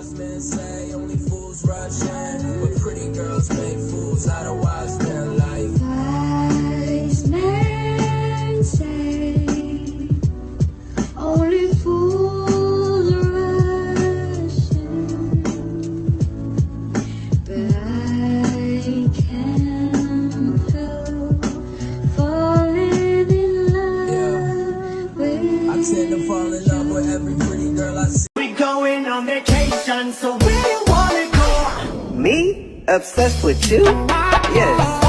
wise men say only fools rush in, but pretty girls make fools out of wise men like. Wise men say only fools rush in, but I can't help falling in love with. I tend to fall in love with every pretty girl I see. We going on vacation, so where you wanna go? Me? Obsessed with you? Yes.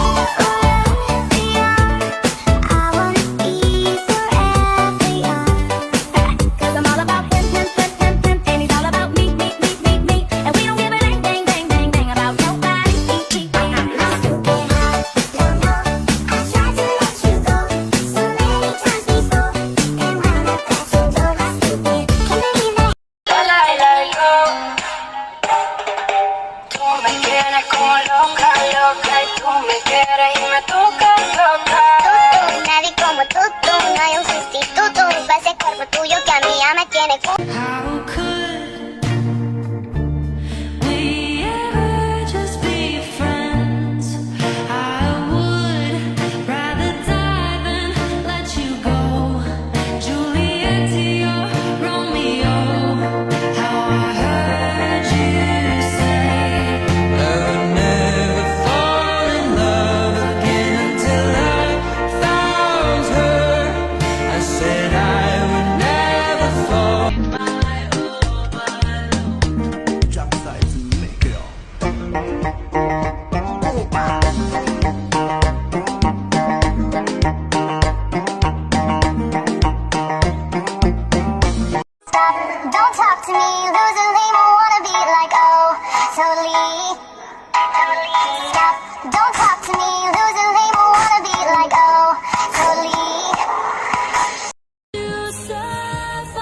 Nadie como tú, no hay un sustituto para ese cuerpo tuyo que a mí ya me tiene. How could we ever just be friends? I would rather die than let you go. Juliet to your Romeo. How I heard you say I would never fall in love again until I found her. I said I would never fall. Drop sides and make it all. Don't talk to me, loser, lame, I wanna be like, oh, so leave. Stop. Don't talk to me, loser, lame, I wanna be like, oh, so leave. you survive.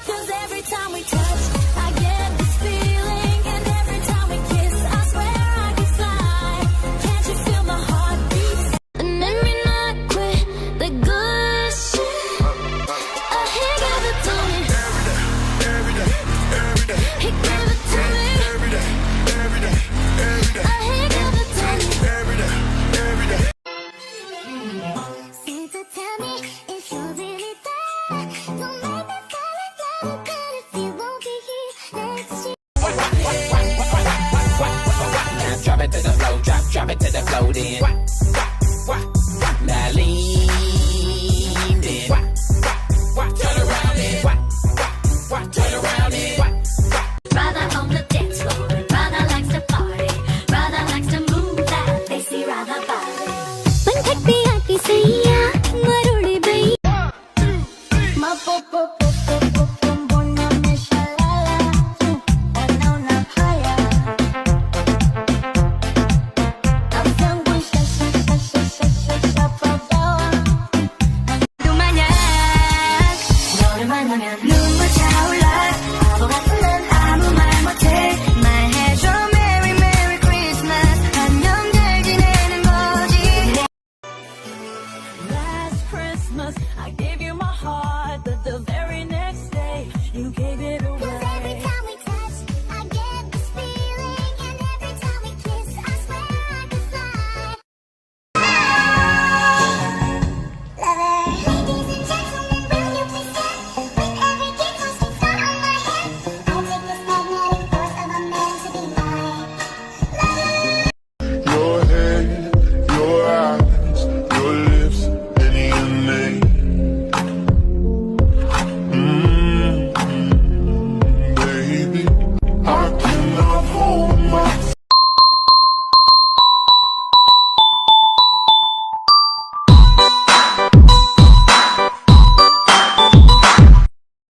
'Cause every time we touch, I get this feeling. And every time we kiss, I swear I can fly. Can't you feel my heartbeat? And every night with the good shit, he gave it to me. He gave it to me. He gave it to me. So tell me if you're really there. Don't make me fall in love, but if you won't be here next year. Now drop it to the flow, drop it to the flow then. Now lean then. Turn around then. Turn around then. Brother on the dance floor, brother likes to party, brother likes to move that facey rather body. When be happy, say yeah, marudi bay. Ma po po po po po po bona me shalala, ona una haya. Afyangu sha sha sha sha sha sha sha padawa. 너를 만나면 눈물 차올라. 바보 같은 난 아무 말 못해. 말해줘 Merry Merry Christmas. 안녕 잘 지내는 거지. Last Christmas I gave you my heart, but the very next day you gave it